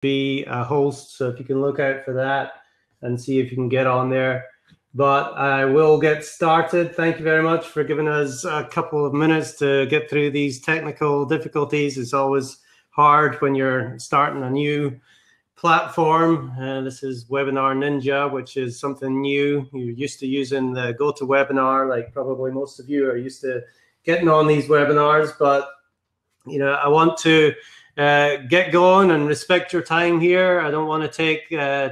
be a host, so if you can look out for that and see if you can get on there. But I will get started. Thank you very much for giving us a couple of minutes to get through these technical difficulties. It's always hard when you're starting a new platform. This is Webinar Ninja, which is something new. You're used to using the GoToWebinar, like probably most of you are used to getting on these webinars. But I want to get going and respect your time here. I don't want to take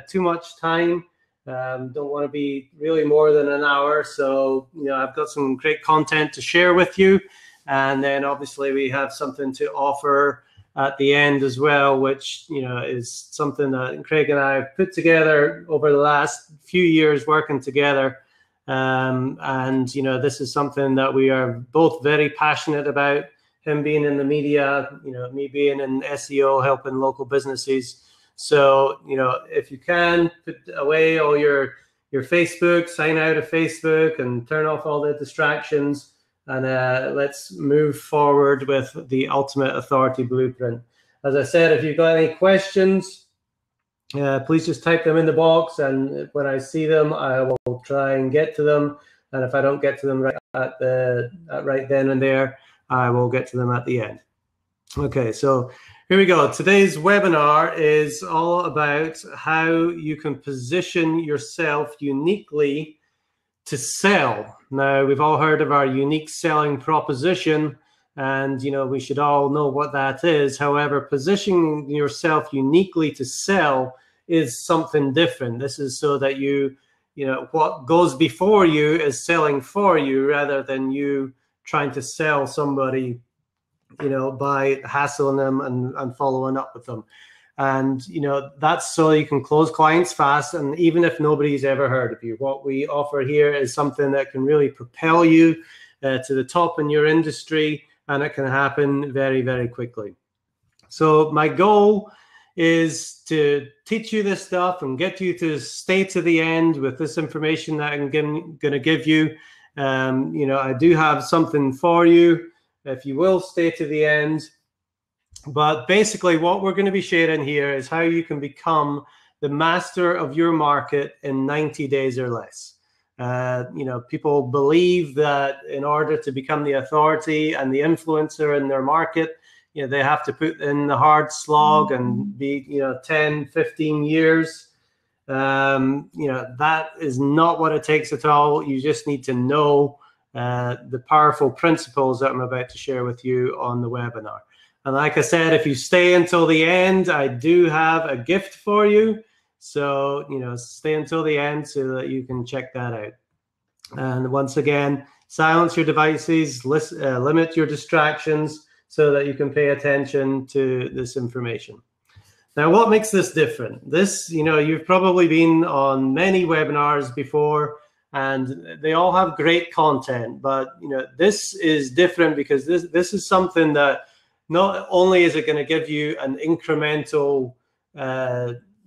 too much time. Don't want to be really more than an hour. So, I've got some great content to share with you. And then obviously we have something to offer at the end as well, which, is something that Craig and I have put together over the last few years working together. And, this is something that we are both very passionate about. Him being in the media, me being in SEO, helping local businesses. So, if you can, put away all your Facebook, sign out of Facebook and turn off all the distractions. And let's move forward with the Ultimate Authority Blueprint. As I said, if you've got any questions, please just type them in the box. And when I see them, I will try and get to them. And if I don't get to them right then and there, I will get to them at the end. Okay, so here we go. Today's webinar is all about how you can position yourself uniquely to sell. Now, we've all heard of our unique selling proposition, and we should all know what that is. However, positioning yourself uniquely to sell is something different. This is so that what goes before you is selling for you rather than you trying to sell somebody, by hassling them and following up with them. And, that's so you can close clients fast. And even if nobody's ever heard of you, what we offer here is something that can really propel you to the top in your industry. And it can happen very, very quickly. So my goal is to teach you this stuff and get you to stay to the end with this information that I'm going to give you. I do have something for you if you will stay to the end. But basically what we're going to be sharing here is how you can become the master of your market in 90 days or less. People believe that in order to become the authority and the influencer in their market, they have to put in the hard slog and be, 10, 15 years. That is not what it takes at all. You just need to know the powerful principles that I'm about to share with you on the webinar. And like I said, if you stay until the end, I do have a gift for you. So, stay until the end so that you can check that out. And once again, silence your devices, limit your distractions so that you can pay attention to this information. Now, what makes this different? This, you've probably been on many webinars before, and they all have great content. But, this is different because this is something that not only is it going to give you an incremental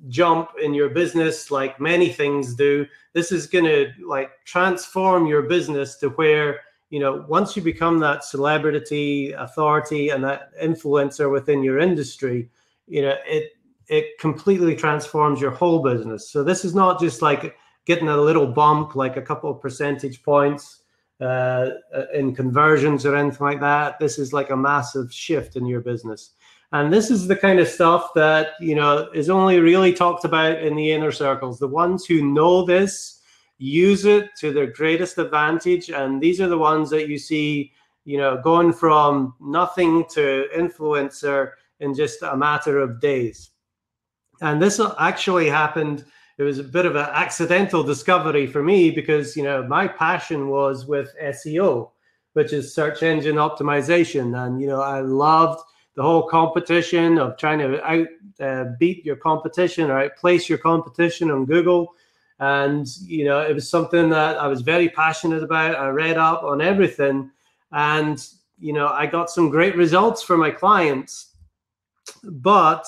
jump in your business like many things do, this is going to transform your business to where, once you become that celebrity, authority, and that influencer within your industry, it completely transforms your whole business. So this is not just like getting a little bump, like a couple of percentage points in conversions or anything like that. This is like a massive shift in your business. And this is the kind of stuff that, is only really talked about in the inner circles. The ones who know this use it to their greatest advantage. And these are the ones that you see, going from nothing to influencer in just a matter of days. And this actually happened. It was a bit of an accidental discovery for me because, my passion was with SEO, which is search engine optimization. And, I loved the whole competition of trying to beat your competition or outplace your competition on Google. And, it was something that I was very passionate about. I read up on everything. And, I got some great results for my clients. But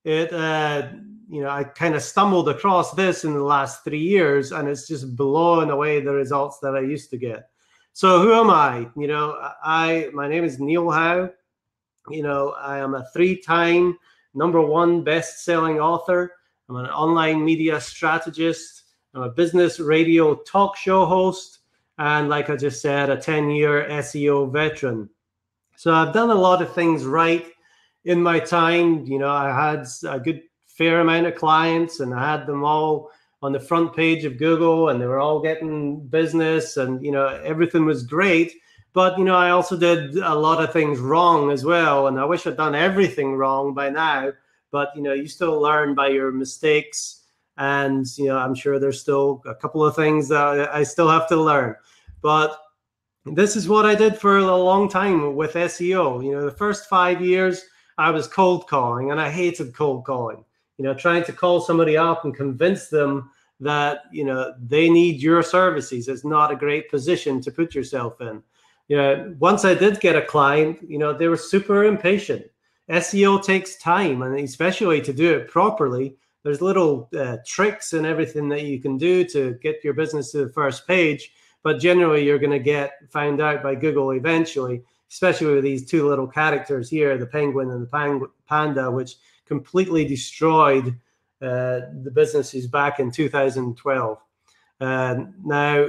it, I kind of stumbled across this in the last 3 years, and it's just blowing away the results that I used to get. So who am I? My name is Howe. I am a 3-time #1 best-selling author. I'm an online media strategist. I'm a business radio talk show host. And like I just said, a 10-year SEO veteran. So I've done a lot of things right in my time. You know, I had a good fair amount of clients, and I had them all on the front page of Google, and they were all getting business, and, you know, everything was great. But, you know, I also did a lot of things wrong as well. And I wish I'd done everything wrong by now. But, you know, you still learn by your mistakes. And, you know, I'm sure there's still a couple of things that I still have to learn. But this is what I did for a long time with SEO. You know, the first 5 years I was cold calling, and I hated cold calling. You know, trying to call somebody up and convince them that, you know, they need your services is not a great position to put yourself in. You know, once I did get a client, you know, they were super impatient. SEO takes time, and especially to do it properly. There's little tricks and everything that you can do to get your business to the first page. But generally, you're going to get found out by Google eventually, especially with these two little characters here, the penguin and the panda, which completely destroyed the businesses back in 2012. Now,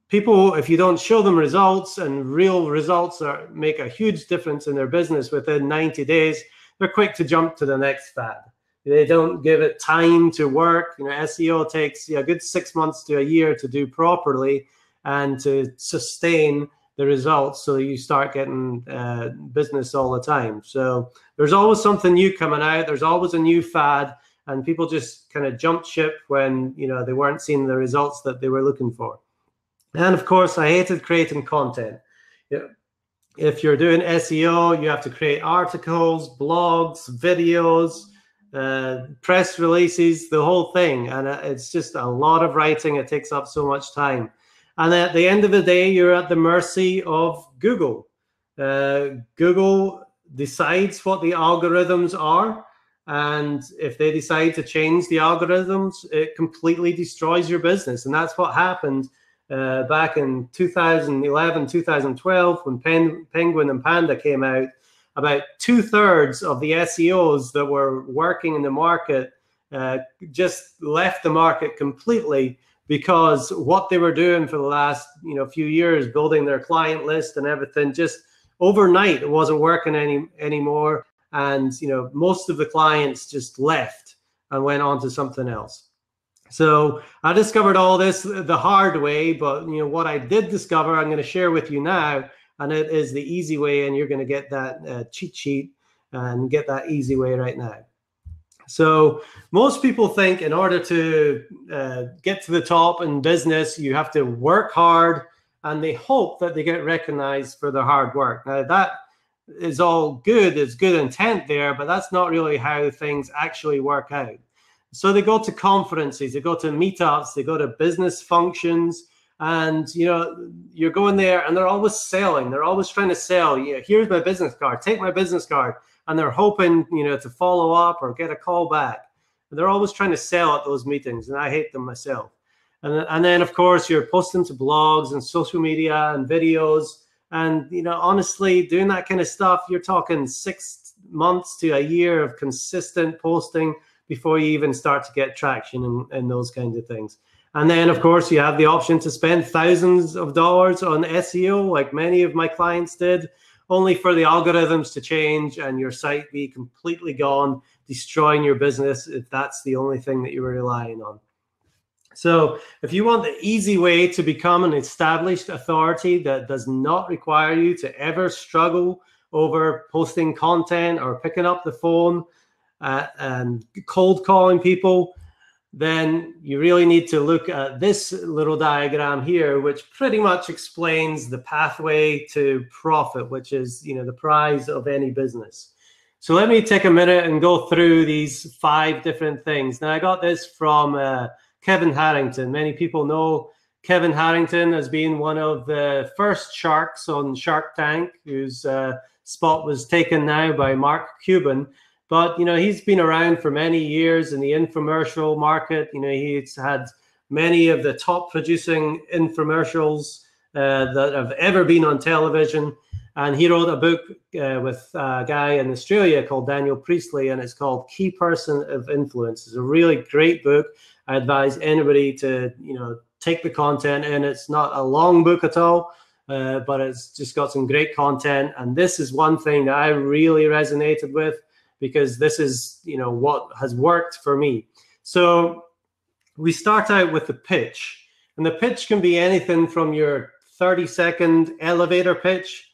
people, if you don't show them results, and real results make a huge difference in their business within 90 days, they're quick to jump to the next fad. They don't give it time to work. You know, SEO takes a good 6 months to a year to do properly and to sustain the results, so you start getting business all the time. So there's always something new coming out. There's always a new fad, and people just kind of jumped ship when, you know, they weren't seeing the results that they were looking for. And of course, I hated creating content. You know, if you're doing SEO, you have to create articles, blogs, videos, press releases, the whole thing. And it's just a lot of writing. It takes up so much time. And at the end of the day, you're at the mercy of Google. Google decides what the algorithms are. And if they decide to change the algorithms, it completely destroys your business. And that's what happened back in 2011, 2012, when Penguin and Panda came out. About 2/3 of the SEOs that were working in the market just left the market completely, because what they were doing for the last, you know, few years, building their client list and everything, just overnight it wasn't working anymore. And, you know, most of the clients just left and went on to something else. So I discovered all this the hard way, but, you know, what I did discover, I'm going to share with you now, and it is the easy way, and you're going to get that cheat sheet and get that easy way right now. So most people think in order to get to the top in business, you have to work hard, and they hope that they get recognized for their hard work. Now, that is all good. It's good intent there, but that's not really how things actually work out. So they go to conferences, they go to meetups, they go to business functions, and, you know, you're going there and they're always selling. They're always trying to sell. Yeah, here's my business card. Take my business card. And they're hoping, you know, to follow up or get a call back. And they're always trying to sell at those meetings, and I hate them myself. And then, of course, you're posting to blogs and social media and videos. And, you know, honestly, doing that kind of stuff, you're talking 6 months to a year of consistent posting before you even start to get traction in those kinds of things. And then, of course, you have the option to spend thousands of dollars on SEO, like many of my clients did, only for the algorithms to change and your site be completely gone, destroying your business if that's the only thing that you were relying on. So if you want the easy way to become an established authority that does not require you to ever struggle over posting content or picking up the phone and cold calling people, then you really need to look at this little diagram here, which pretty much explains the pathway to profit, which is, you know, the prize of any business. So let me take a minute and go through these 5 different things. Now, I got this from Kevin Harrington. Many people know Kevin Harrington as being one of the first sharks on Shark Tank, whose spot was taken now by Mark Cuban. But, you know, he's been around for many years in the infomercial market. You know, he's had many of the top producing infomercials that have ever been on television. And he wrote a book with a guy in Australia called Daniel Priestley, and it's called Key Person of Influence. It's a really great book. I advise anybody to, take the content in. It's not a long book at all, but it's just got some great content. And this is one thing that I really resonated with, because this is, what has worked for me. So we start out with the pitch, and the pitch can be anything from your 30-second elevator pitch,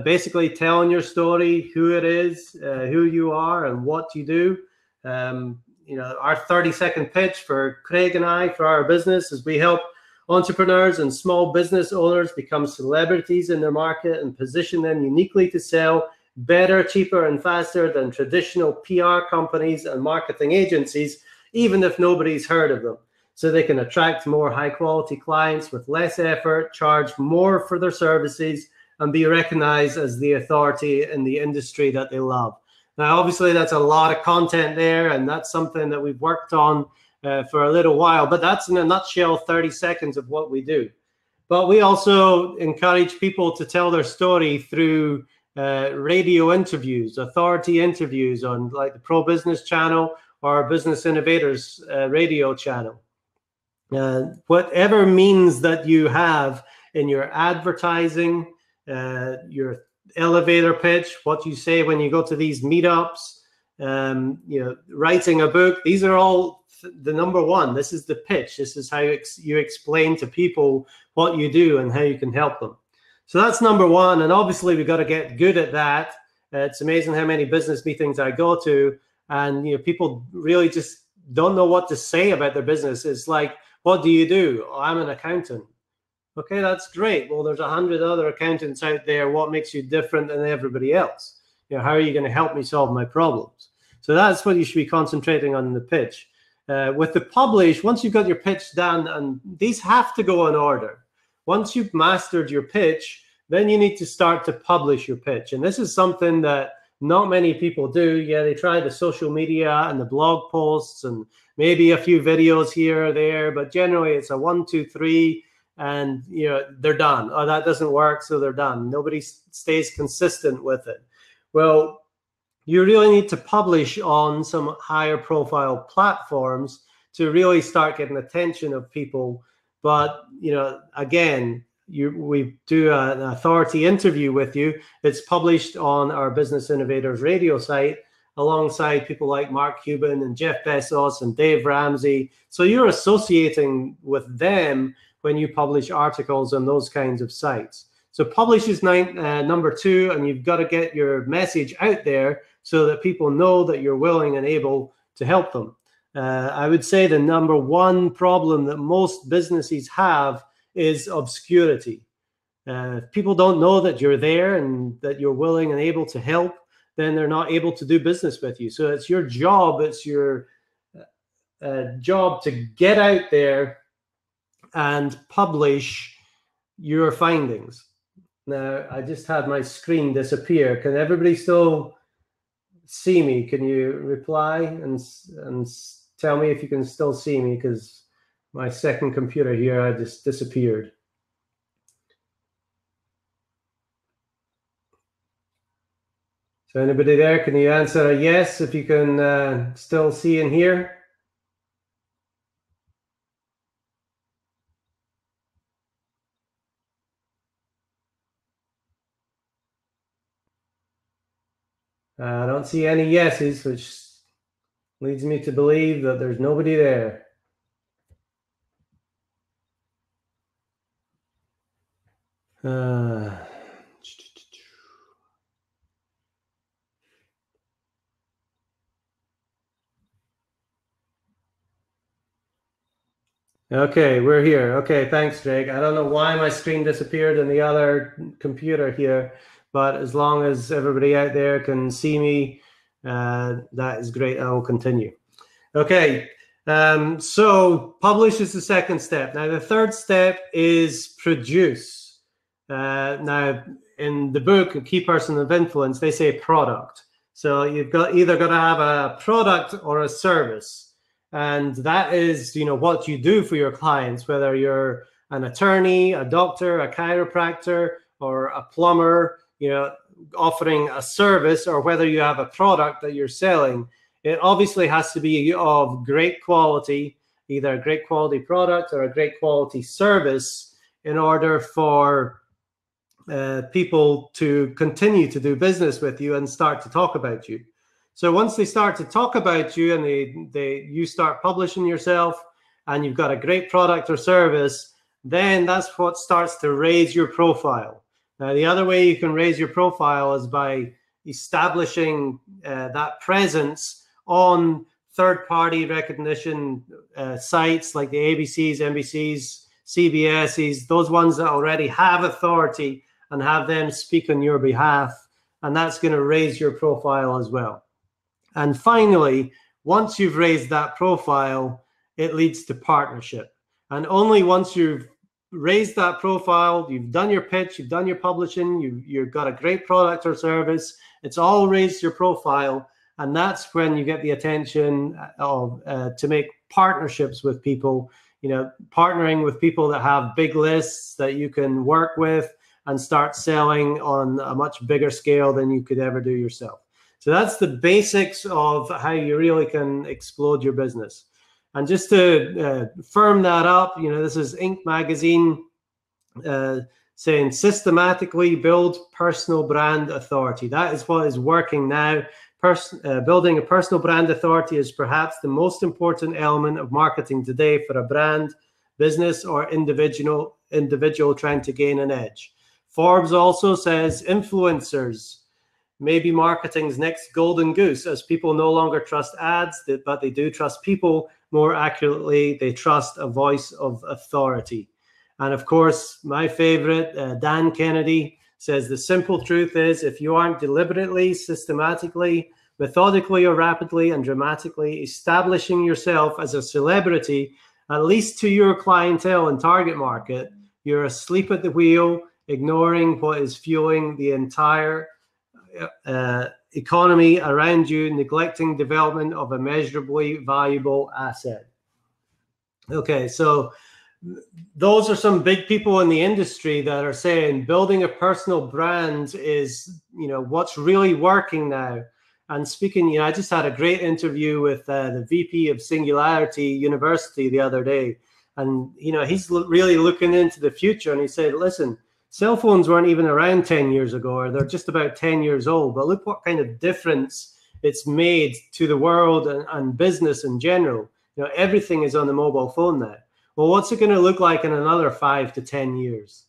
basically telling your story, who it is, who you are, and what you do. Our 30-second pitch for Craig and I, for our business, is we help entrepreneurs and small business owners become celebrities in their market and position them uniquely to sell better, cheaper, and faster than traditional PR companies and marketing agencies, even if nobody's heard of them. So they can attract more high-quality clients with less effort, charge more for their services, and be recognized as the authority in the industry that they love. Now, obviously, that's a lot of content there, and that's something that we've worked on for a little while, but that's in a nutshell 30 seconds of what we do. But we also encourage people to tell their story through radio interviews, authority interviews on like the Pro Business channel or our Business Innovators radio channel. Whatever means that you have in your advertising, your elevator pitch, what you say when you go to these meetups, writing a book, these are all the number one. This is the pitch. This is how you explain to people what you do and how you can help them. So that's number one. And obviously we've got to get good at that. It's amazing how many business meetings I go to, and people really just don't know what to say about their business. It's like, what do you do? Oh, I'm an accountant. Okay, that's great. Well, there's 100 other accountants out there. What makes you different than everybody else? How are you going to help me solve my problems? So that's what you should be concentrating on in the pitch. With the publish, once you've got your pitch done, and these have to go in order. Once you've mastered your pitch, then you need to start to publish your pitch. And this is something that not many people do. Yeah, they try the social media and the blog posts and maybe a few videos here or there, but generally it's a 1, 2, 3, and they're done. Oh, that doesn't work, so they're done. Nobody stays consistent with it. Well, you really need to publish on some higher profile platforms to really start getting attention of people. But again, we do an authority interview with you. It's published on our Business Innovators radio site alongside people like Mark Cuban and Jeff Bezos and Dave Ramsey. So you're associating with them when you publish articles on those kinds of sites. So publish is number 2, and you've got to get your message out there so that people know that you're willing and able to help them. I would say the number 1 problem that most businesses have is obscurity. If people don't know that you're there and that you're willing and able to help, then they're not able to do business with you. So it's your job, it's your job to get out there and publish your findings. Now, I just had my screen disappear. Can everybody still see me? Can you reply and tell me if you can still see me, because my second computer here, I just disappeared. So anybody there, can you answer a yes if you can still see and hear? I don't see any yeses, which leads me to believe that there's nobody there. Okay, we're here. Okay, thanks, Greg. I don't know why my screen disappeared in the other computer here, but as long as everybody out there can see me, that is great. I will continue. Okay, so publish is the second step. Now, the third step is produce. Now, in the book, A Key Person of Influence, they say product. So you've either got to have a product or a service. And that is, what you do for your clients, whether you're an attorney, a doctor, a chiropractor, or a plumber. offering a service or whether you have a product that you're selling, it obviously has to be of great quality, either a great quality product or a great quality service, in order for people to continue to do business with you and start to talk about you. So once they start to talk about you and you start publishing yourself and you've got a great product or service, then that's what starts to raise your profile. Now, the other way you can raise your profile is by establishing that presence on third-party recognition sites like the ABCs, NBCs, CBSs, those ones that already have authority, and have them speak on your behalf. And that's going to raise your profile as well. And finally, once you've raised that profile, it leads to partnership. And only once you've raised that profile, you've done your pitch, you've done your publishing, you've got a great product or service, it's all raised your profile. And that's when you get the attention of to make partnerships with people, partnering with people that have big lists that you can work with and start selling on a much bigger scale than you could ever do yourself. So that's the basics of how you really can explode your business. And just to firm that up, this is Inc. magazine saying systematically build personal brand authority. That is what is working now. Building a personal brand authority is perhaps the most important element of marketing today for a brand, business, or individual trying to gain an edge. Forbes also says influencers may be marketing's next golden goose, as people no longer trust ads, but they do trust people. More accurately, they trust a voice of authority. And of course, my favorite, Dan Kennedy, says the simple truth is, if you aren't deliberately, systematically, methodically, or rapidly and dramatically establishing yourself as a celebrity, at least to your clientele and target market, you're asleep at the wheel, ignoring what is fueling the entire economy around you, neglecting development of a measurably valuable asset. Okay, so those are some big people in the industry that are saying building a personal brand is, what's really working now. And speaking, I just had a great interview with the VP of Singularity University the other day. And, he's really looking into the future. And he said, listen, cell phones weren't even around 10 years ago, or they're just about 10 years old. But look what kind of difference it's made to the world and business in general. Everything is on the mobile phone now. Well, what's it going to look like in another 5 to 10 years?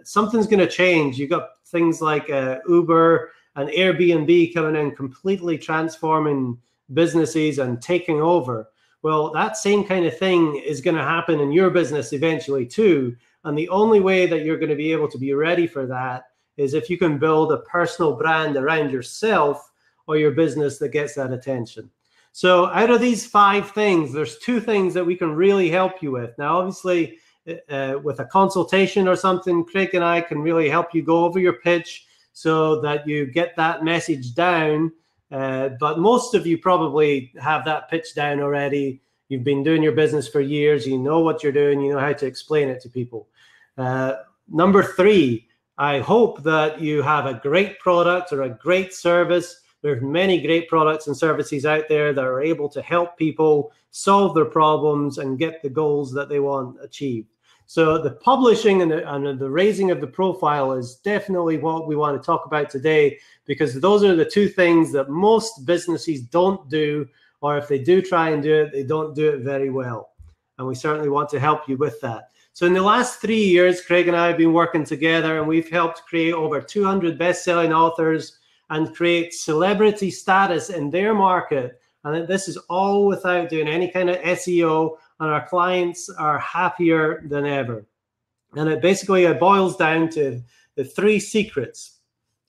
Something's going to change. You've got things like Uber and Airbnb coming in, completely transforming businesses and taking over. Well, that same kind of thing is going to happen in your business eventually too. And the only way that you're going to be able to be ready for that is if you can build a personal brand around yourself or your business that gets that attention. So out of these 5 things, there's 2 things that we can really help you with. Now, obviously, with a consultation or something, Craig and I can really help you go over your pitch so that you get that message down. But most of you probably have that pitch down already. You've been doing your business for years. You know what you're doing. You know how to explain it to people. Number 3, I hope that you have a great product or a great service. There's many great products and services out there that are able to help people solve their problems and get the goals that they want achieved. So the publishing and the raising of the profile is definitely what we want to talk about today, because those are the 2 things that most businesses don't do, or if they do try and do it, they don't do it very well. And we certainly want to help you with that. So in the last 3 years, Craig and I have been working together, and we've helped create over 200 best-selling authors and create celebrity status in their market. And this is all without doing any kind of SEO, and our clients are happier than ever. And it basically boils down to the 3 secrets.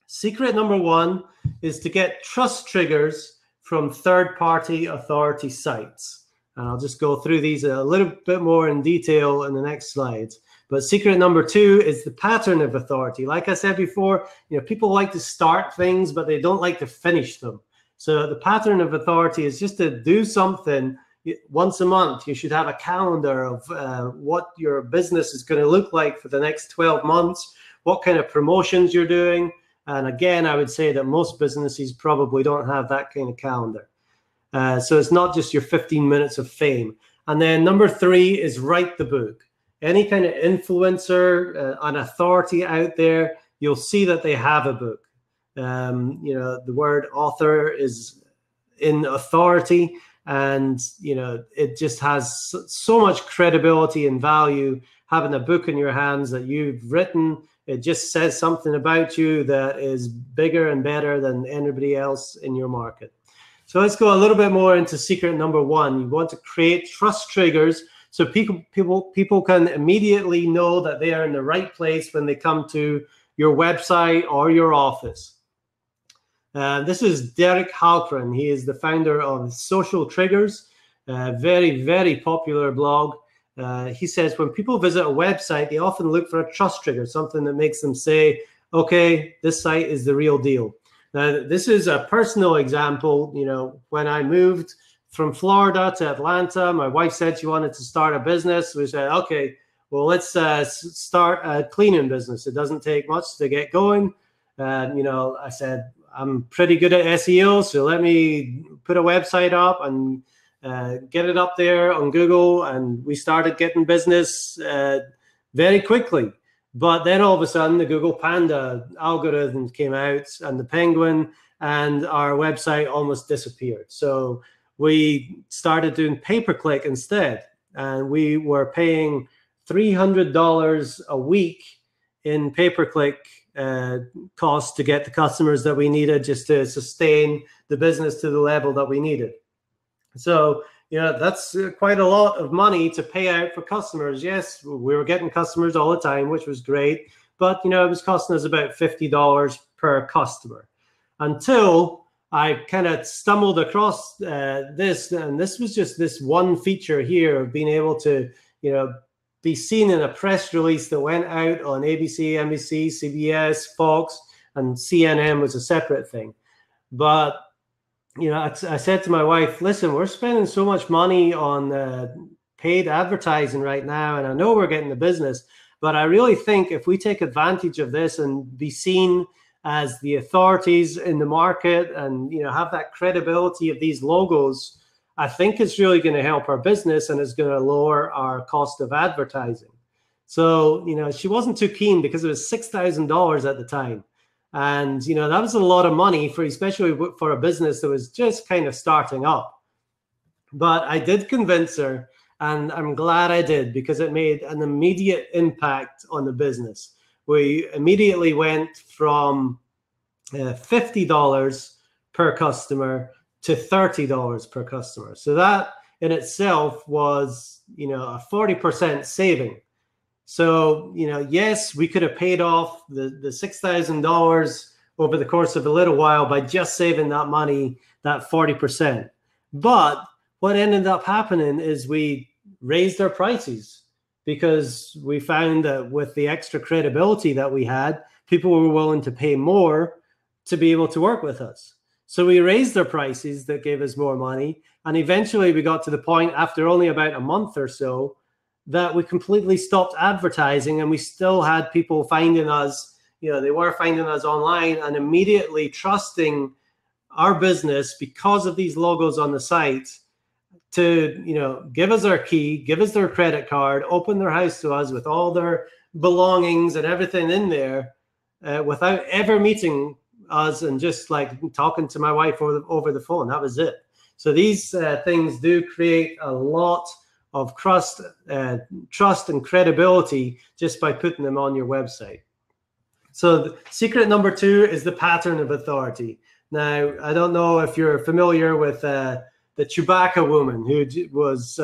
Secret number 1 is to get trust triggers from third-party authority sites. And I'll just go through these a little bit more in detail in the next slides. But secret number 2 is the pattern of authority. Like I said before, people like to start things, but they don't like to finish them. So the pattern of authority is just to do something once a month. You should have a calendar of what your business is going to look like for the next 12 months, what kind of promotions you're doing, And again, I would say that most businesses probably don't have that kind of calendar. So it's not just your 15 minutes of fame. And then number 3 is write the book. Any kind of influencer, an authority out there, you'll see that they have a book. The word author is in authority, and it just has so much credibility and value having a book in your hands that you've written. It just says something about you that is bigger and better than anybody else in your market. So let's go a little bit more into secret number 1. You want to create trust triggers so people can immediately know that they are in the right place when they come to your website or your office. This is Derek Halpern. He is the founder of Social Triggers, a very, very popular blog. He says when people visit a website, they often look for a trust trigger, something that makes them say, okay, this site is the real deal. Now, this is a personal example. When I moved from Florida to Atlanta, my wife said she wanted to start a business. We said, okay, well, let's start a cleaning business. It doesn't take much to get going. I said, I'm pretty good at SEO, so let me put a website up and get it up there on Google. And we started getting business very quickly. But then all of a sudden, the Google Panda algorithm came out and the Penguin, and our website almost disappeared. So we started doing pay-per-click instead. And we were paying $300 a week in pay-per-click costs to get the customers that we needed just to sustain the business to the level that we needed. So, that's quite a lot of money to pay out for customers. Yes, we were getting customers all the time, which was great. But, it was costing us about $50 per customer until I kind of stumbled across this. And this was just this one feature here of being able to, be seen in a press release that went out on ABC, NBC, CBS, Fox, and CNN was a separate thing. But I said to my wife, listen, we're spending so much money on paid advertising right now, and I know we're getting the business, but I really think if we take advantage of this and be seen as the authorities in the market and, have that credibility of these logos, I think it's really going to help our business and it's going to lower our cost of advertising. So, she wasn't too keen because it was $6,000 at the time. And, that was a lot of money especially for a business that was just kind of starting up. But I did convince her, and I'm glad I did, because it made an immediate impact on the business. We immediately went from $50 per customer to $30 per customer. So that in itself was, a 40% saving. So, yes, we could have paid off the $6,000 over the course of a little while by just saving that money, that 40%. But what ended up happening is we raised our prices because we found that with the extra credibility that we had, people were willing to pay more to be able to work with us. So we raised our prices that gave us more money. And eventually we got to the point after only about a month or so that we completely stopped advertising, and we still had people finding us, they were finding us online and immediately trusting our business because of these logos on the site to, give us our key, give us their credit card, open their house to us with all their belongings and everything in there without ever meeting us and just like talking to my wife over the phone. That was it. So these things do create a lot of trust and credibility just by putting them on your website. So the secret number 2 is the pattern of authority. Now, I don't know if you're familiar with the Chewbacca woman who was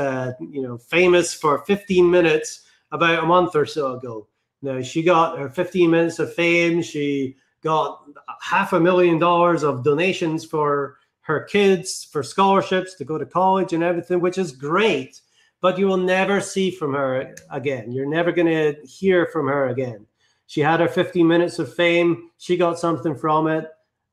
famous for 15 minutes about a month or so ago. Now, she got her 15 minutes of fame. She got $500,000 of donations for her kids, for scholarships to go to college and everything, which is great. But you will never see from her again. You're never going to hear from her again. She had her 15 minutes of fame. She got something from it.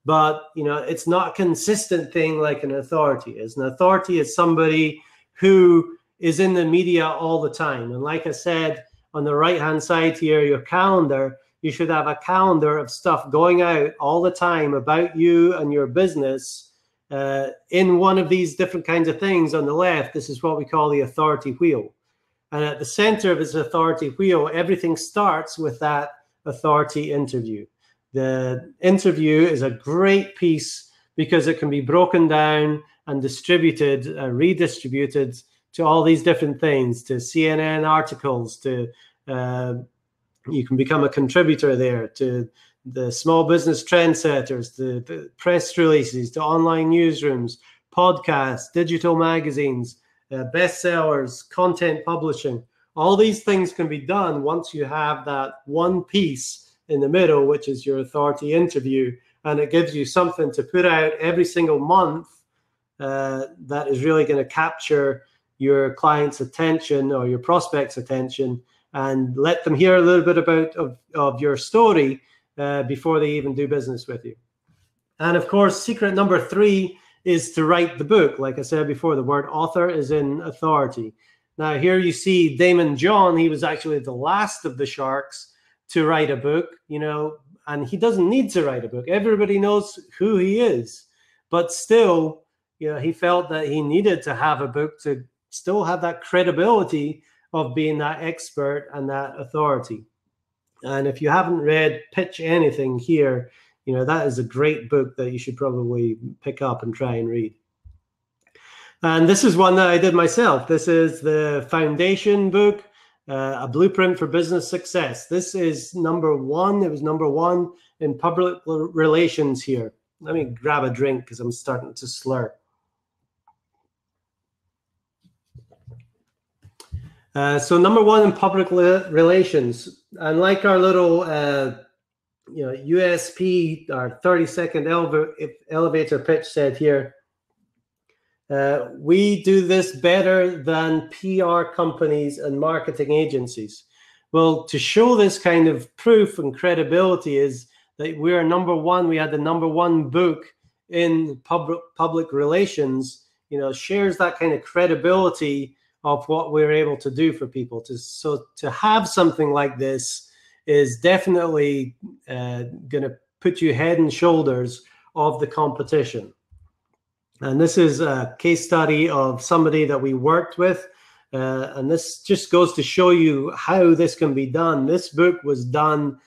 But, it's not a consistent thing like an authority is. An authority is somebody who is in the media all the time. And like I said, on the right-hand side here, your calendar, you should have a calendar of stuff going out all the time about you and your business in one of these different kinds of things. On the left, this is what we call the authority wheel. And at the center of this authority wheel, everything starts with that authority interview. The interview is a great piece because it can be broken down and distributed, redistributed to all these different things, to CNN articles, to you can become a contributor there, to the small business trendsetters, the press releases, to online newsrooms, podcasts, digital magazines, bestsellers, content publishing. All these things can be done once you have that one piece in the middle, which is your authority interview, and it gives you something to put out every single month that is really going to capture your client's attention or your prospect's attention, and let them hear a little bit of your story before they even do business with you. And of course, secret number 3 is to write the book. Like I said before, the word author is in authority. Now here you see Damon John. He was actually the last of the sharks to write a book, you know, and he doesn't need to write a book. Everybody knows who he is, but still, you know, he felt that he needed to have a book to still have that credibility of being that expert and that authority. And if you haven't read Pitch Anything here, you know, that is a great book that you should probably pick up and try and read. And this is one that I did myself. This is the Foundation book, A Blueprint for Business Success. This is number 1. It was number 1 in public relations here. Let me grab a drink because I'm starting to slur. So number 1 in public relations, and like our little, you know, USP, our 30-second elevator pitch said here, we do this better than PR companies and marketing agencies. Well, to show this kind of proof and credibility is that we're number 1. We had the number 1 book in public relations, you know, shares that kind of credibility of what we're able to do for people. So to have something like this is definitely going to put you head and shoulders of the competition. And this is a case study of somebody that we worked with. And this just goes to show you how this can be done. This book was done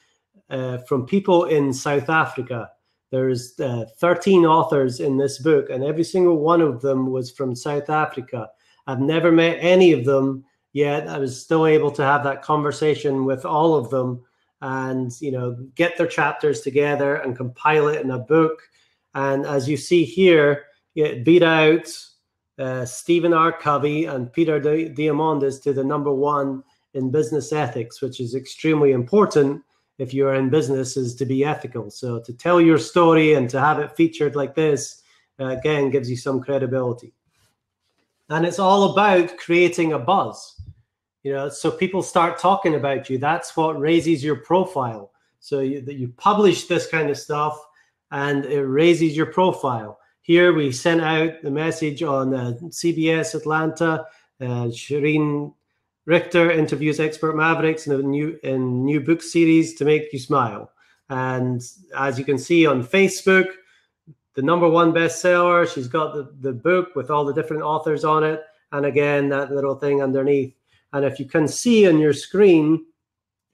from people in South Africa. There's 13 authors in this book, and every single one of them was from South Africa. I've never met any of them yet. I was still able to have that conversation with all of them and, you know, get their chapters together and compile it in a book. And as you see here, it beat out Stephen R. Covey and Peter Diamandis to the number 1 in business ethics, which is extremely important if you're in business, is to be ethical. So to tell your story and to have it featured like this, again, gives you some credibility. And it's all about creating a buzz, you know, so people start talking about you. That's what raises your profile. So that you publish this kind of stuff and it raises your profile. Here we sent out the message on CBS Atlanta. Shireen Richter interviews expert mavericks in a new book series to make you smile. And as you can see on Facebook, the number 1 bestseller. She's got the book with all the different authors on it. And again, that little thing underneath. And if you can see on your screen,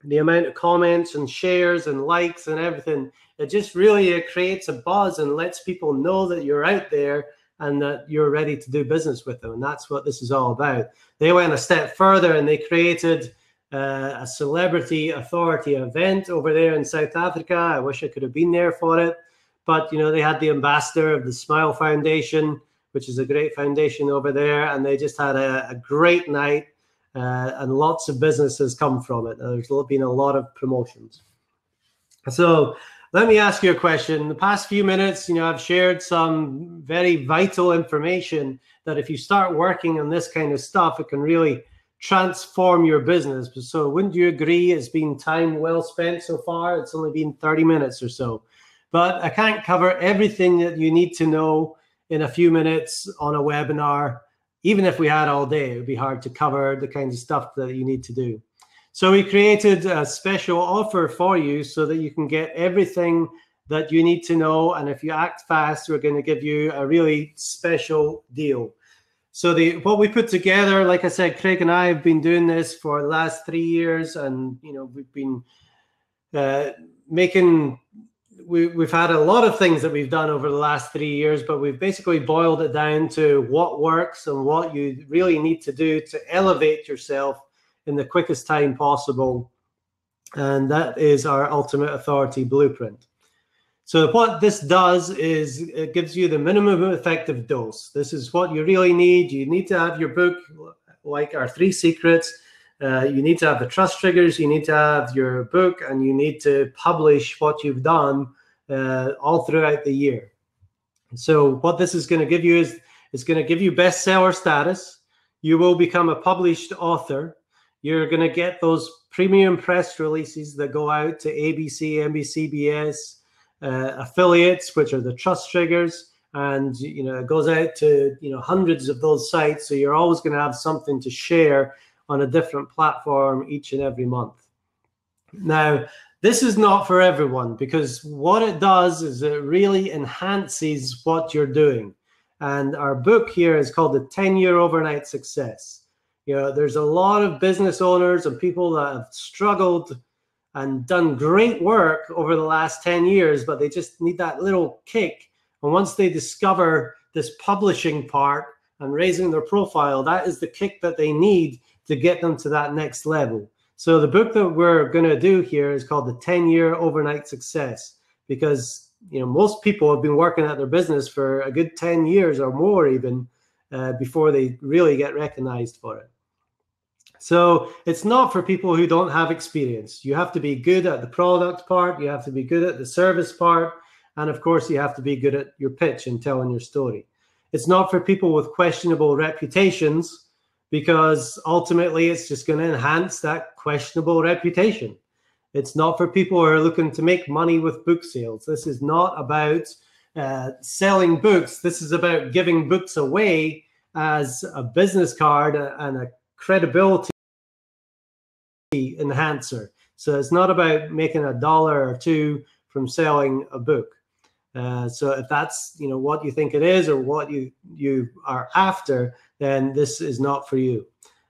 the amount of comments and shares and likes and everything, it just really creates a buzz and lets people know that you're out there and that you're ready to do business with them. And that's what this is all about. They went a step further and they created a celebrity authority event over there in South Africa. I wish I could have been there for it. But, you know, they had the ambassador of the Smile Foundation, which is a great foundation over there. And they just had a great night and lots of businesses come from it. There's been a lot of promotions. So let me ask you a question. In the past few minutes, you know, I've shared some very vital information that if you start working on this kind of stuff, it can really transform your business. So wouldn't you agree it's been time well spent so far? It's only been 30 minutes or so. But I can't cover everything that you need to know in a few minutes on a webinar. Even if we had all day, it would be hard to cover the kinds of stuff that you need to do. So we created a special offer for you so that you can get everything that you need to know. And if you act fast, we're going to give you a really special deal. So what we put together, like I said, Craig and I have been doing this for the last 3 years, and we've been we've had a lot of things that we've done over the last 3 years, but we've basically boiled it down to what works and what you really need to do to elevate yourself in the quickest time possible. And that is our Ultimate Authority Blueprint. So what this does is it gives you the minimum effective dose. This is what you really need. You need to have your book, like our 3 secrets. You need to have the trust triggers. You need to have your book, and you need to publish what you've done all throughout the year. So what this is going to give you is it's going to give you bestseller status. You will become a published author. You're going to get those premium press releases that go out to ABC, NBC, affiliates, which are the trust triggers, and it goes out to hundreds of those sites. So you're always going to have something to share on a different platform each and every month. Now, this is not for everyone, because what it does is it really enhances what you're doing. And our book here is called The 10-Year Overnight Success. There's a lot of business owners and people that have struggled and done great work over the last 10 years, but they just need that little kick. And once they discover this publishing part and raising their profile, that is the kick that they need to get them to that next level. So the book that we're going to do here is called The 10-Year Overnight Success, because most people have been working at their business for a good 10 years or more even before they really get recognized for it. So it's not for people who don't have experience. You have to be good at the product part. You have to be good at the service part. And of course, you have to be good at your pitch and telling your story. It's not for people with questionable reputations, because ultimately it's just going to enhance that questionable reputation. It's not for people who are looking to make money with book sales. This is not about selling books. This is about giving books away as a business card and a credibility enhancer. So it's not about making $1 or $2 from selling a book. So if that's what you think it is, or what you are after, then this is not for you.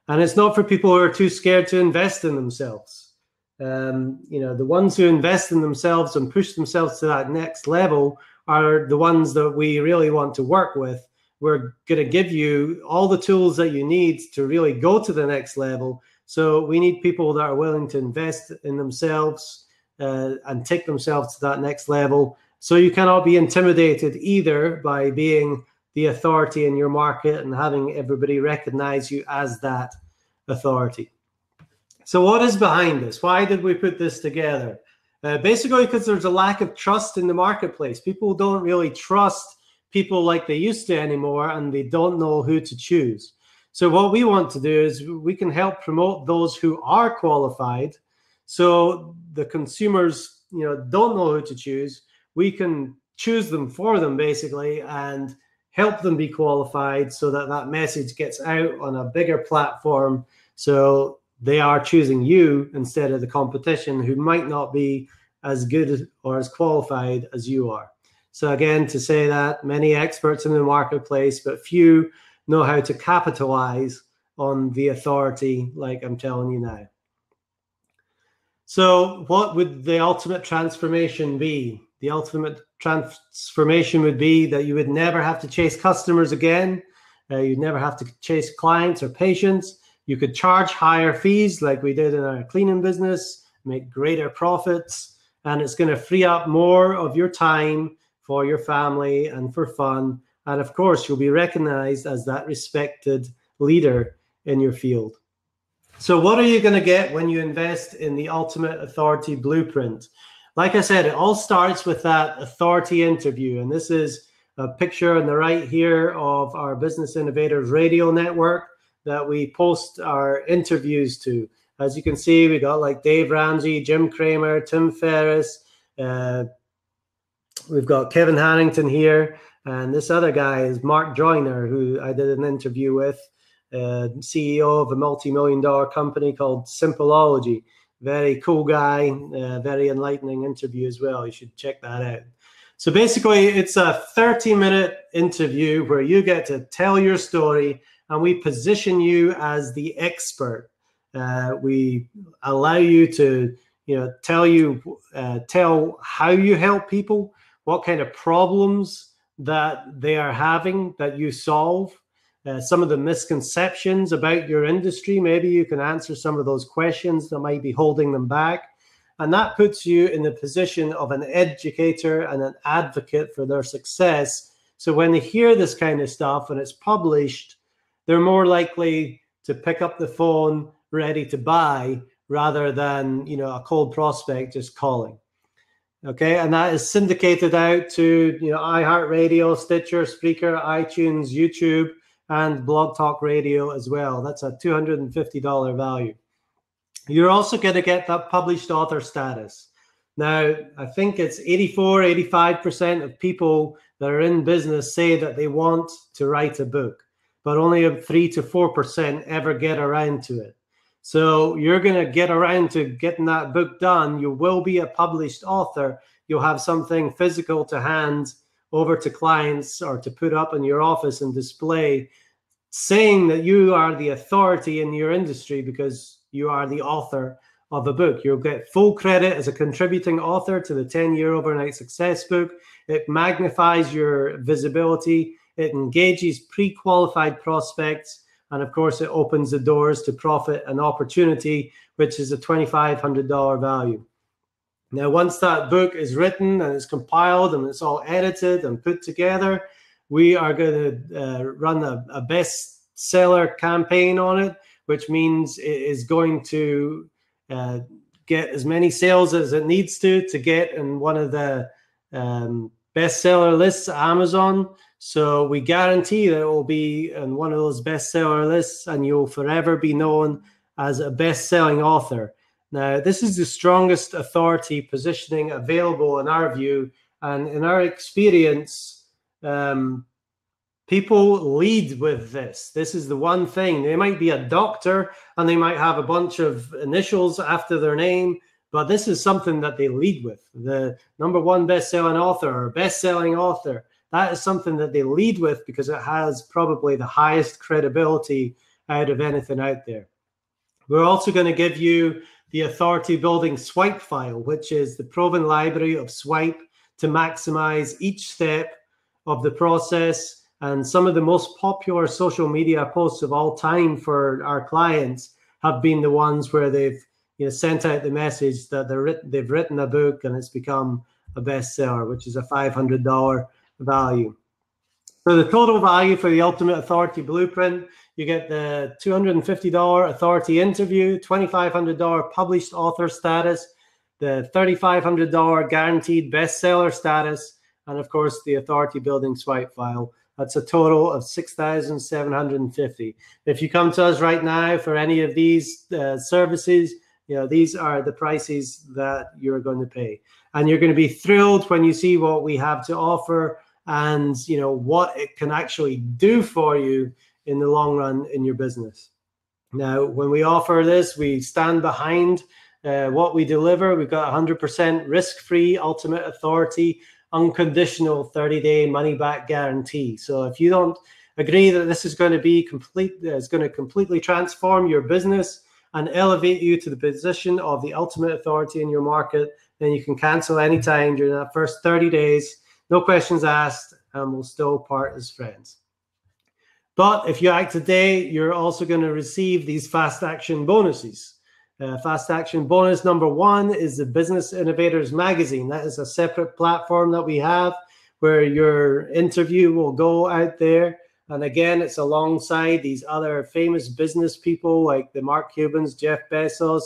And it's not for people who are too scared to invest in themselves. The ones who invest in themselves and push themselves to that next level are the ones that we really want to work with. We're going to give you all the tools that you need to really go to the next level. So we need people that are willing to invest in themselves and take themselves to that next level. So you cannot be intimidated either by being the authority in your market and having everybody recognize you as that authority. So what is behind this? Why did we put this together? Basically, because there's a lack of trust in the marketplace. People don't really trust people like they used to anymore, and they don't know who to choose. So what we want to do is we can help promote those who are qualified. So the consumers, don't know who to choose. We can choose them for them, basically, and help them be qualified so that that message gets out on a bigger platform. So they are choosing you instead of the competition, who might not be as good or as qualified as you are. So again, to say that many experts in the marketplace, but few know how to capitalize on the authority like I'm telling you now. So what would the ultimate transformation be? The ultimate transformation would be that you would never have to chase customers again. You'd never have to chase clients or patients. You could charge higher fees like we did in our cleaning business, make greater profits, and it's going to free up more of your time for your family and for fun. And of course, you'll be recognized as that respected leader in your field. So what are you going to get when you invest in the Ultimate Authority Blueprint? Like I said, it all starts with that authority interview. And this is a picture on the right here of our Business Innovators Radio Network that we post our interviews to. As you can see, we got like Dave Ramsey, Jim Cramer, Tim Ferriss. We've got Kevin Harrington here. And this other guy is Mark Joyner, who I did an interview with. CEO of a multi-million-dollar company called Simpleology. Very cool guy, very enlightening interview as well. You should check that out. So basically, it's a 30-minute interview where you get to tell your story, and we position you as the expert. We allow you to, tell how you help people, what kind of problems that they are having that you solve, some of the misconceptions about your industry. Maybe you can answer some of those questions that might be holding them back. And that puts you in the position of an educator and an advocate for their success. So when they hear this kind of stuff and it's published, they're more likely to pick up the phone ready to buy rather than, a cold prospect just calling. Okay, and that is syndicated out to, iHeartRadio, Stitcher, Spreaker, iTunes, YouTube, and Blog Talk Radio as well. That's a $250 value. You're also going to get that published author status. Now, I think it's 85% of people that are in business say that they want to write a book, but only 3 to 4% ever get around to it. So you're going to get around to getting that book done. You will be a published author. You'll have something physical to hand over to clients or to put up in your office and display, saying that you are the authority in your industry because you are the author of a book. You'll get full credit as a contributing author to the 10-Year Overnight Success book. It magnifies your visibility. It engages pre-qualified prospects. And of course, it opens the doors to profit and opportunity, which is a $2,500 value. Now, once that book is written and it's compiled and it's all edited and put together, we are going to run a bestseller campaign on it, which means it is going to get as many sales as it needs to get in one of the bestseller lists at Amazon. So we guarantee that it will be in one of those bestseller lists and you'll forever be known as a best-selling author. Now, this is the strongest authority positioning available in our view. And in our experience, people lead with this. This is the one thing. They might be a doctor and they might have a bunch of initials after their name, but this is something that they lead with. The #1 best-selling author or best-selling author, that is something that they lead with because it has probably the highest credibility out of anything out there. We're also going to give you the authority building swipe file, which is the proven library of swipe to maximize each step of the process. And some of the most popular social media posts of all time for our clients have been the ones where they've sent out the message that they've written a book and it's become a bestseller, which is a $500 value. For the total value for the Ultimate Authority Blueprint, you get the $250 authority interview, $2,500 published author status, the $3,500 guaranteed bestseller status, and of course the authority building swipe file. That's a total of $6,750. If you come to us right now for any of these services, these are the prices that you're going to pay. And you're going to be thrilled when you see what we have to offer and what it can actually do for you in the long run in your business. Now, when we offer this, we stand behind what we deliver. We've got 100% risk-free Ultimate Authority, unconditional 30-day money-back guarantee. So if you don't agree that this is going to be it's going to completely transform your business and elevate you to the position of the ultimate authority in your market, then you can cancel anytime during that first 30 days. No questions asked, and we'll still part as friends. But if you act today, you're also going to receive these fast action bonuses. Fast action bonus #1 is the Business Innovators Magazine. That is a separate platform that we have where your interview will go out there. And again, it's alongside these other famous business people like the Mark Cubans, Jeff Bezos,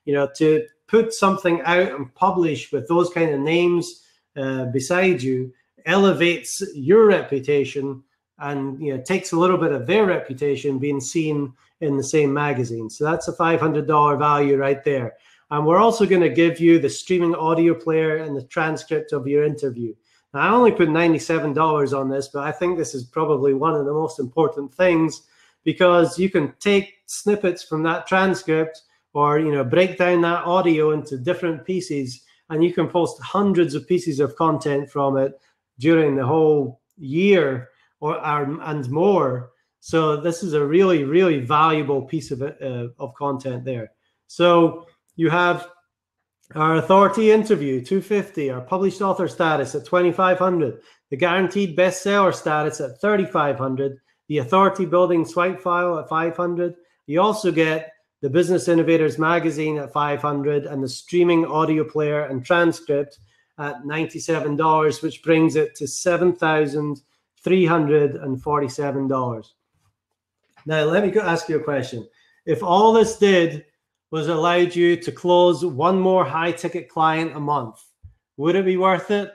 to put something out and publish with those kind of names beside you elevates your reputation and takes a little bit of their reputation being seen in the same magazine. So that's a $500 value right there. And we're also going to give you the streaming audio player and the transcript of your interview. Now, I only put $97 on this, but I think this is probably one of the most important things because you can take snippets from that transcript, or break down that audio into different pieces, and you can post hundreds of pieces of content from it during the whole year and more. So this is a really, really valuable piece of content there. So you have our authority interview, 250, our published author status at 2,500, the guaranteed bestseller status at 3,500, the authority building swipe file at 500. You also get the Business Innovators magazine at 500, and the streaming audio player and transcript at $97, which brings it to $7,347. Now, let me ask you a question. If all this did was allowed you to close one more high-ticket client a month, would it be worth it?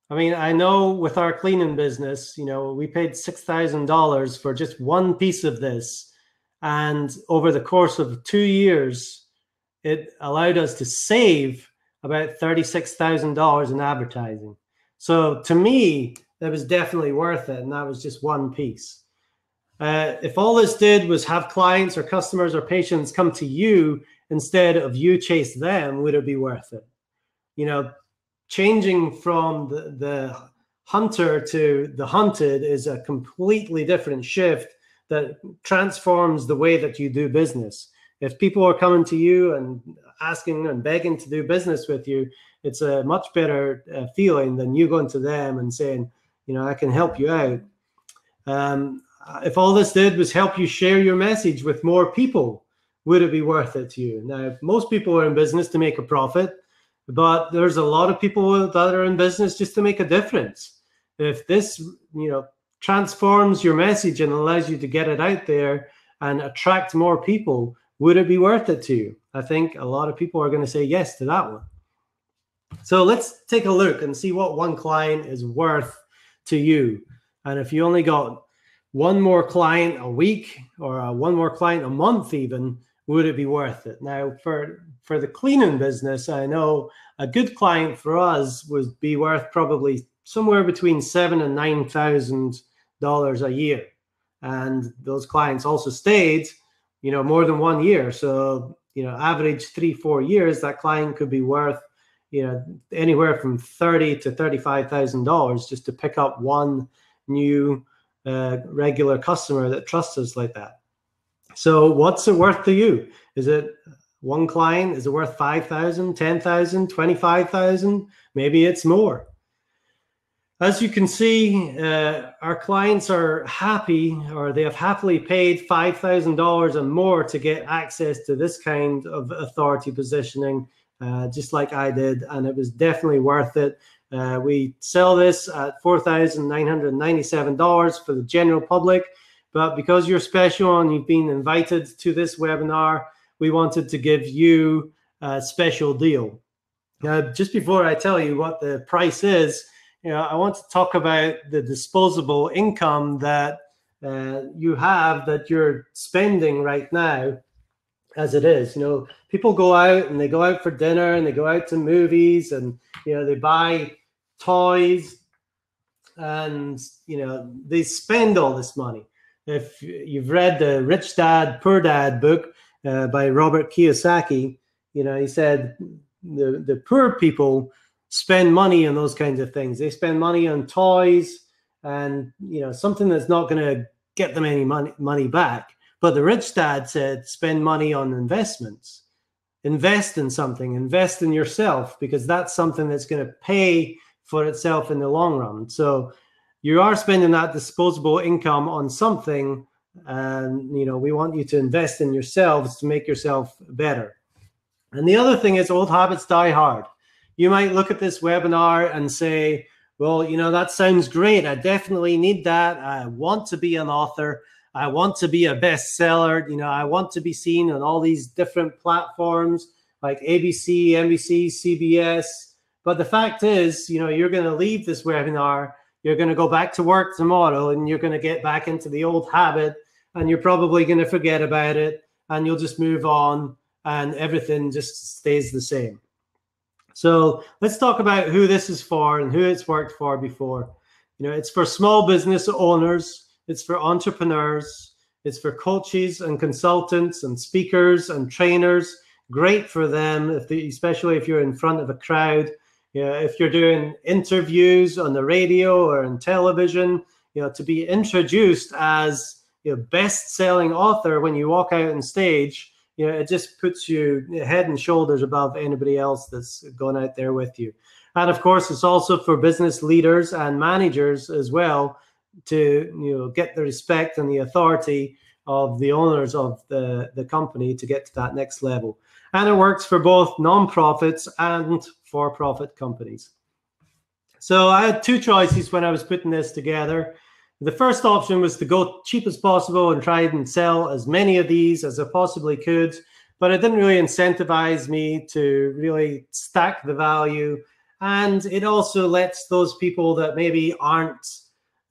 I mean, I know with our cleaning business, we paid $6,000 for just one piece of this. And over the course of 2 years, it allowed us to save about $36,000 in advertising. So to me, that was definitely worth it. And that was just one piece. If all this did was have clients or customers or patients come to you instead of you chase them, would it be worth it? Changing from the hunter to the hunted is a completely different shift that transforms the way that you do business. If people are coming to you and asking and begging to do business with you, it's a much better feeling than you going to them and saying, I can help you out. If all this did was help you share your message with more people, would it be worth it to you? Now, most people are in business to make a profit, but there's a lot of people that are in business just to make a difference. If this, transforms your message and allows you to get it out there and attract more people, would it be worth it to you? I think a lot of people are going to say yes to that one. So let's take a look and see what one client is worth to you. And if you only got one more client a week or one more client a month even, would it be worth it? Now, for the cleaning business, I know a good client for us would be worth probably somewhere between $7,000 and $9,000 a year. And those clients also stayed, more than 1 year. So, average 3-4 years, that client could be worth, anywhere from $30,000 to $35,000 just to pick up one new regular customer that trusts us like that. So what's it worth to you? Is it one client? Is it worth $5,000, $10,000, $25,000? Maybe it's more. As you can see, our clients are happy, or they have happily paid $5,000 and more to get access to this kind of authority positioning, just like I did, and it was definitely worth it. We sell this at $4,997 for the general public, but because you're special and you've been invited to this webinar, we wanted to give you a special deal. Now, just before I tell you what the price is, I want to talk about the disposable income that you have, that you're spending right now as it is. People go out and they go out for dinner and they go out to movies and, they buy toys and, they spend all this money. If you've read the Rich Dad, Poor Dad book by Robert Kiyosaki, he said the poor people spend money on those kinds of things. They spend money on toys and, something that's not going to get them any money back. But the rich dad said, spend money on investments. Invest in something, invest in yourself, because that's something that's going to pay for itself in the long run. So you are spending that disposable income on something, and, we want you to invest in yourselves to make yourself better. And the other thing is, old habits die hard. You might look at this webinar and say, well, that sounds great. I definitely need that. I want to be an author. I want to be a bestseller. I want to be seen on all these different platforms like ABC, NBC, CBS. But the fact is, you're going to leave this webinar. You're going to go back to work tomorrow and you're going to get back into the old habit, and you're probably going to forget about it, and you'll just move on and everything just stays the same. So let's talk about who this is for and who it's worked for before. It's for small business owners. It's for entrepreneurs. It's for coaches and consultants and speakers and trainers. Great for them, especially if you're in front of a crowd. If you're doing interviews on the radio or on television, to be introduced as best-selling author when you walk out on stage, it just puts you head and shoulders above anybody else that's gone out there with you. And of course, it's also for business leaders and managers as well to get the respect and the authority of the owners of the company to get to that next level. And it works for both nonprofits and for-profit companies. So I had two choices when I was putting this together. The first option was to go cheap as possible and try and sell as many of these as I possibly could, but it didn't really incentivize me to really stack the value. And it also lets those people that maybe aren't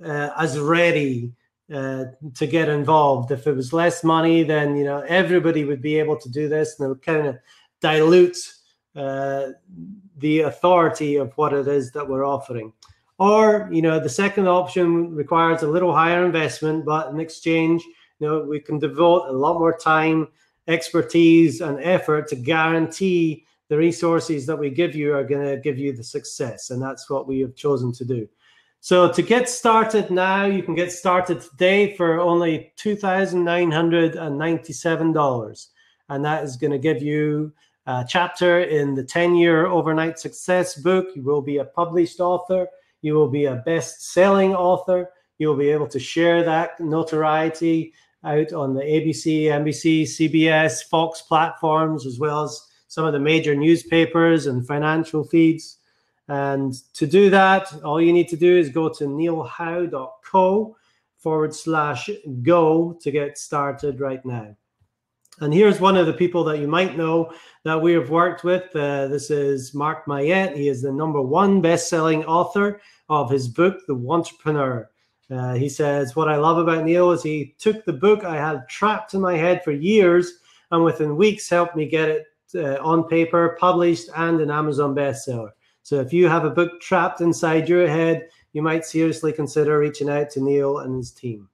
as ready to get involved. If it was less money, then everybody would be able to do this, and it would kind of dilute the authority of what it is that we're offering. Or the second option requires a little higher investment, but in exchange, we can devote a lot more time, expertise, and effort to guarantee the resources that we give you are going to give you the success, and that's what we have chosen to do. So to get started now, you can get started today for only $2,997. And that is going to give you a chapter in the 10-year overnight success book. You will be a published author. You will be a best-selling author. You will be able to share that notoriety out on the ABC, NBC, CBS, Fox platforms, as well as some of the major newspapers and financial feeds. And to do that, all you need to do is go to neilhowe.co/go to get started right now. And here's one of the people that you might know that we have worked with. This is Mark Mayette. He is the #1 best-selling author of his book, The Entrepreneur. He says, what I love about Neil is he took the book I had trapped in my head for years and within weeks helped me get it on paper, published, and an Amazon bestseller. So if you have a book trapped inside your head, you might seriously consider reaching out to Neil and his team.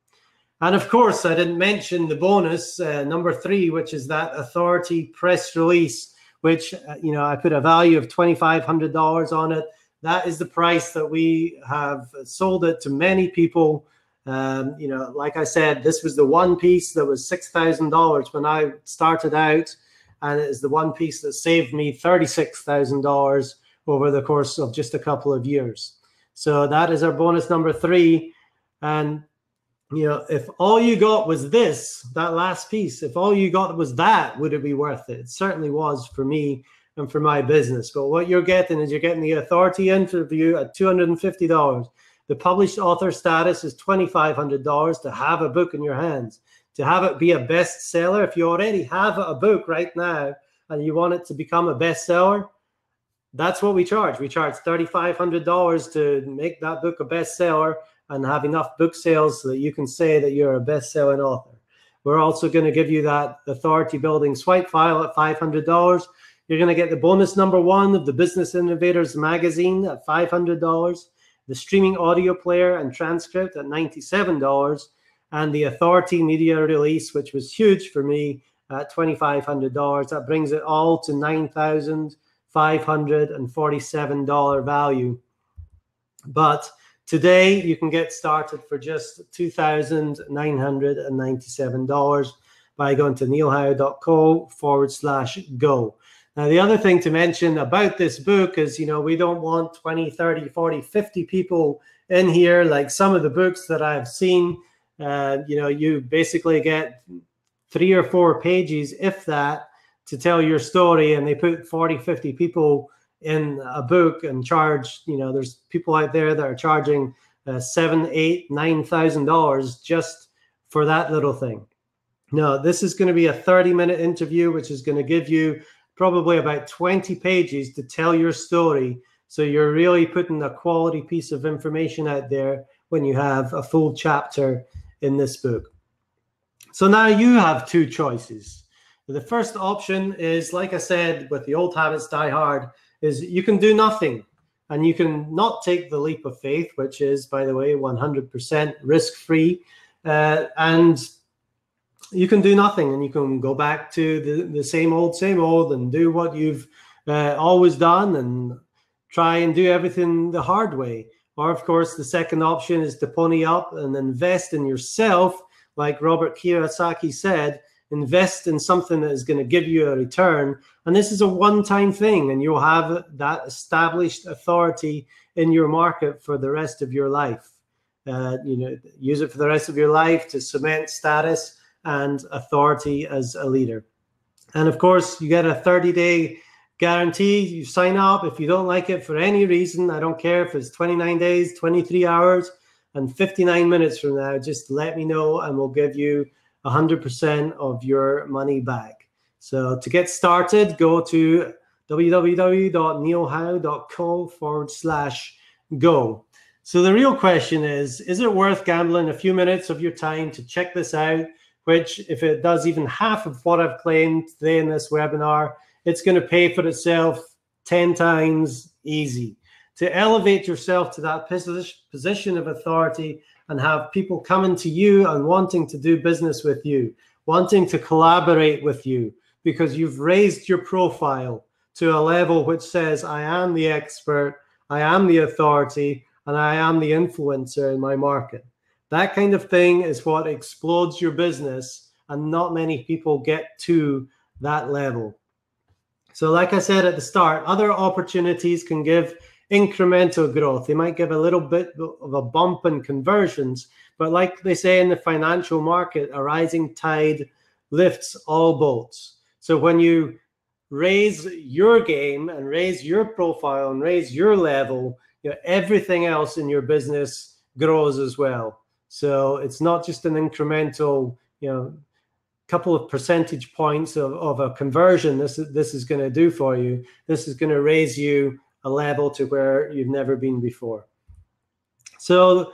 And of course, I didn't mention the bonus, #3, which is that authority press release, which, I put a value of $2,500 on it. That is the price that we have sold it to many people. Like I said, this was the one piece that was $6,000 when I started out. And it is the one piece that saved me $36,000 over the course of just a couple of years. So that is our bonus #3. And, if all you got was that last piece, if all you got was that, would it be worth it? It certainly was for me and for my business. But what you're getting is you're getting the authority interview at $250. The published author status is $2,500 to have a book in your hands. To have it be a bestseller, if you already have a book right now and you want it to become a bestseller, that's what we charge. We charge $3,500 to make that book a bestseller and have enough book sales so that you can say that you're a best-selling author. We're also going to give you that authority building swipe file at $500. You're going to get the bonus #1 of the Business Innovators magazine at $500, the streaming audio player and transcript at $97, and the authority media release, which was huge for me, at $2,500. That brings it all to $9,547 value. But today you can get started for just $2,997 by going to neilhowe.co/go. Now, the other thing to mention about this book is, we don't want 20, 30, 40, 50 people in here like some of the books that I've seen. You basically get 3 or 4 pages, if that, to tell your story, and they put 40, 50 people in a book and charge, there's people out there that are charging $7,000, $8,000, $9,000 just for that little thing. No, this is going to be a 30-minute interview, which is going to give you probably about 20 pages to tell your story. So you're really putting a quality piece of information out there when you have a full chapter in this book. So now you have 2 choices. The first option is, like I said, with the old habits die hard, is you can do nothing and you can not take the leap of faith, which is, by the way, 100% risk-free. and you can do nothing, and you can go back to the same old, and do what you've always done and try and do everything the hard way. Or, of course, the second option is to pony up and invest in yourself. Like Robert Kiyosaki said, invest in something that is going to give you a return. And this is a one-time thing, and you'll have that established authority in your market for the rest of your life. Use it for the rest of your life to cement status and authority as a leader. And of course, you get a 30-day guarantee. You sign up. If you don't like it for any reason, I don't care if it's 29 days, 23 hours, and 59 minutes from now, just let me know and we'll give you 100% of your money back. So to get started, go to www.neilhowe.co/go. So the real question is it worth gambling a few minutes of your time to check this out, which if it does even half of what I've claimed today in this webinar, it's going to pay for itself 10 times easy. To elevate yourself to that position of authority and have people coming to you and wanting to do business with you, wanting to collaborate with you, because you've raised your profile to a level which says, I am the expert, I am the authority, and I am the influencer in my market. That kind of thing is what explodes your business, and not many people get to that level. So like I said at the start, other opportunities can give incremental growth. They might give a little bit of a bump in conversions, but like they say in the financial market, a rising tide lifts all boats. So when you raise your game and raise your profile and raise your level, everything else in your business grows as well. So it's not just an incremental, couple of percentage points of a conversion this is going to do for you. This is going to raise you a level to where you've never been before. So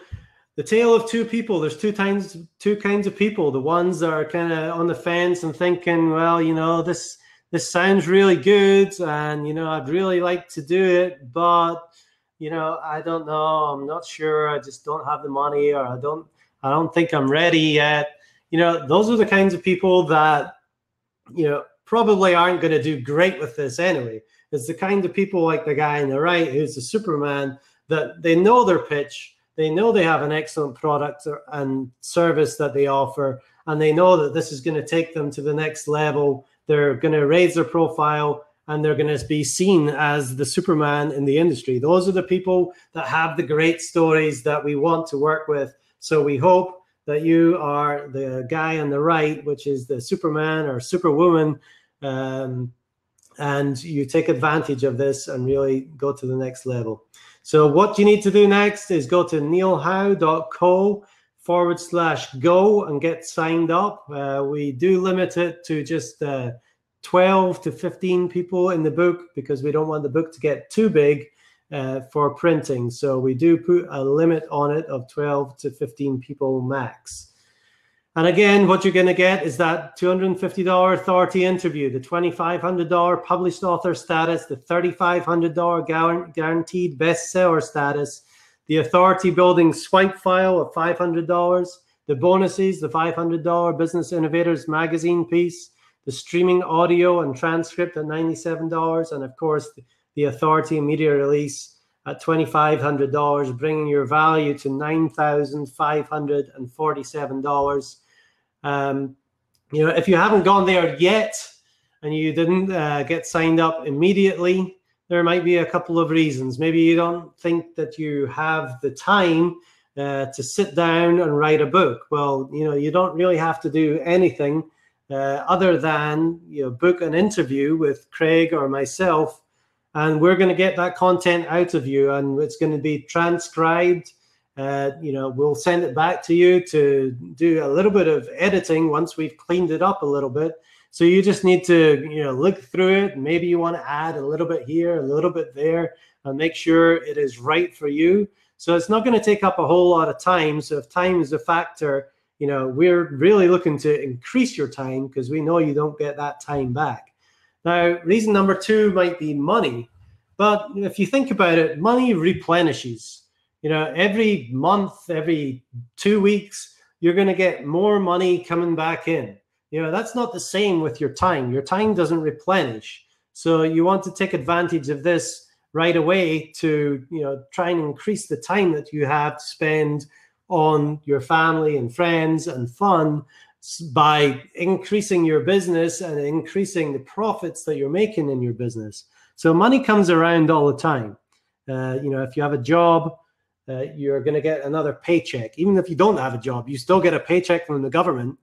the tale of two people, there's two kinds of people. The ones that are kind of on the fence and thinking, well, this sounds really good, and I'd really like to do it, but I don't know, I'm not sure, I just don't have the money, or I don't think I'm ready yet. Those are the kinds of people that probably aren't going to do great with this anyway. It's the kind of people like the guy on the right who's the Superman, that they know their pitch, they know they have an excellent product and service that they offer, and they know that this is going to take them to the next level. They're going to raise their profile, and they're going to be seen as the Superman in the industry. Those are the people that have the great stories that we want to work with. So we hope that you are the guy on the right, which is the Superman or Superwoman, and you take advantage of this and really go to the next level. So what you need to do next is go to neilhowe.co/go and get signed up. We do limit it to just 12 to 15 people in the book, because we don't want the book to get too big for printing. So we do put a limit on it of 12 to 15 people max. And again, what you're going to get is that $250 authority interview, the $2,500 published author status, the $3,500 guaranteed bestseller status, the authority building swipe file of $500, the bonuses, the $500 Business Innovators magazine piece, the streaming audio and transcript at $97, and of course, the authority media release at $2,500, bringing your value to $9,547. If you haven't gone there yet and you didn't get signed up immediately, there might be a couple of reasons. Maybe you don't think that you have the time to sit down and write a book. Well, you don't really have to do anything other than book an interview with Craig or myself, and we're going to get that content out of you, and it's going to be transcribed. We'll send it back to you to do a little bit of editing once we've cleaned it up a little bit. So you just need to, look through it. Maybe you want to add a little bit here, a little bit there, and make sure it is right for you. So it's not going to take up a whole lot of time. So if time is a factor, we're really looking to increase your time, because we know you don't get that time back. Now, reason number two might be money. But if you think about it, money replenishes. Every month, every 2 weeks, you're going to get more money coming back in. You know, that's not the same with your time. Your time doesn't replenish. So you want to take advantage of this right away to, you know, try and increase the time that you have to spend on your family and friends and fun by increasing your business and increasing the profits that you're making in your business. So money comes around all the time. You know, if you have a job, you're going to get another paycheck. Even if you don't have a job, you still get a paycheck from the government.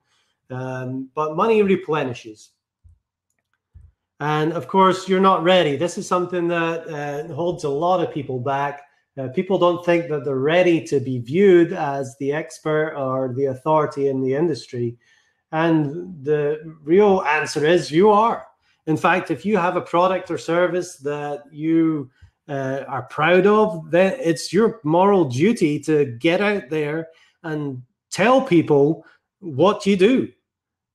But money replenishes. And of course, you're not ready. This is something that holds a lot of people back. People don't think that they're ready to be viewed as the expert or the authority in the industry. And the real answer is you are. In fact, if you have a product or service that you are proud of, then it's your moral duty to get out there and tell people what you do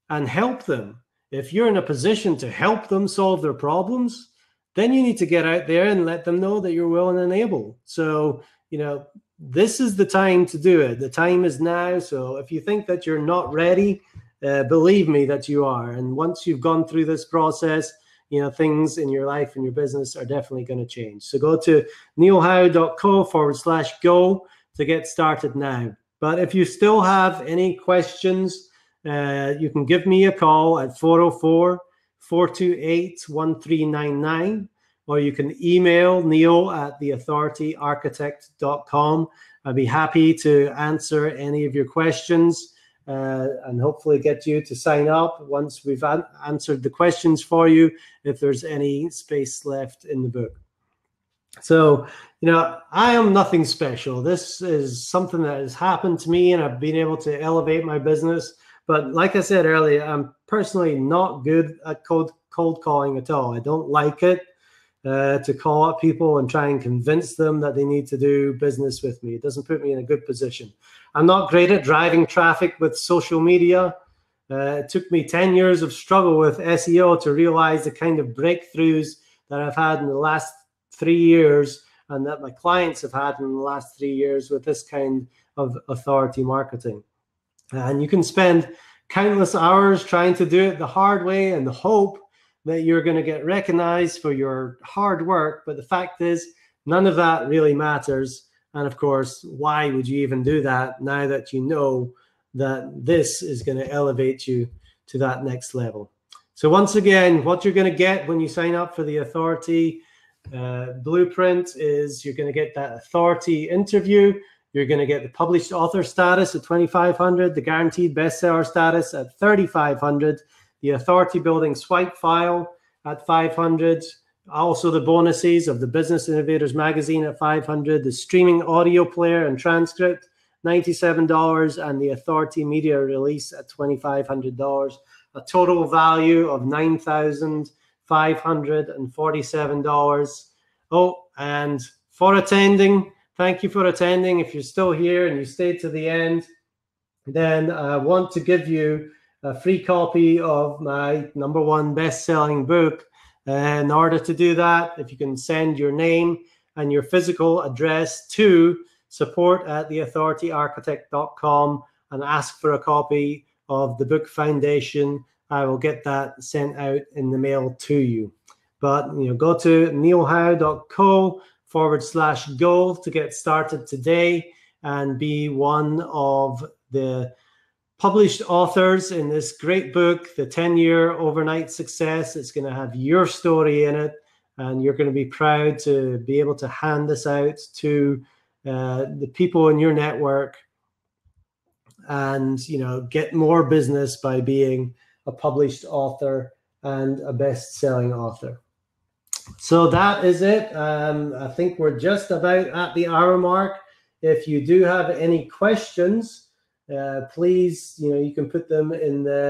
and help them. If you're in a position to help them solve their problems, then you need to get out there and let them know that you're willing and able. So, you know, this is the time to do it. The time is now. So if you think that you're not ready, believe me that you are. And once you've gone through this process, you know, things in your life and your business are definitely going to change. So go to neilhowe.co/go to get started now. But if you still have any questions, you can give me a call at 404-428-1399, or you can email neil@theauthorityarchitect.com. I'd be happy to answer any of your questions and hopefully get you to sign up once we've answered the questions for you, if there's any space left in the book. So, you know, I am nothing special. This is something that has happened to me, and I've been able to elevate my business. But like I said earlier, I'm personally not good at cold calling at all. I don't like it to call up people and try and convince them that they need to do business with me. It doesn't put me in a good position. I'm not great at driving traffic with social media. It took me 10 years of struggle with SEO to realize the kind of breakthroughs that I've had in the last 3 years and that my clients have had in the last 3 years with this kind of authority marketing. And you can spend countless hours trying to do it the hard way and the hope that you're going to get recognized for your hard work. But the fact is, none of that really matters. And of course, why would you even do that now that you know that this is going to elevate you to that next level? So once again, what you're going to get when you sign up for the Authority Blueprint is you're going to get that authority interview. You're going to get the published author status at $2,500, the guaranteed bestseller status at $3,500, the authority building swipe file at $500, also the bonuses of the Business Innovators magazine at $500, the streaming audio player and transcript, $97, and the authority media release at $2,500, a total value of $9,547. Oh, and for attending, thank you for attending. If you're still here and you stayed to the end, then I want to give you a free copy of my #1 best-selling book. In order to do that, if you can send your name and your physical address to support@theauthorityarchitect.com and ask for a copy of the book Foundation, I will get that sent out in the mail to you. But you know, go to neilhowe.co/go to get started today and be one of the published authors in this great book, The 10-Year Overnight Success. It's going to have your story in it, and you're going to be proud to be able to hand this out to the people in your network and, you know, get more business by being a published author and a best-selling author. So that is it. I think we're just about at the hour mark. If you do have any questions, please, you know, you can put them in the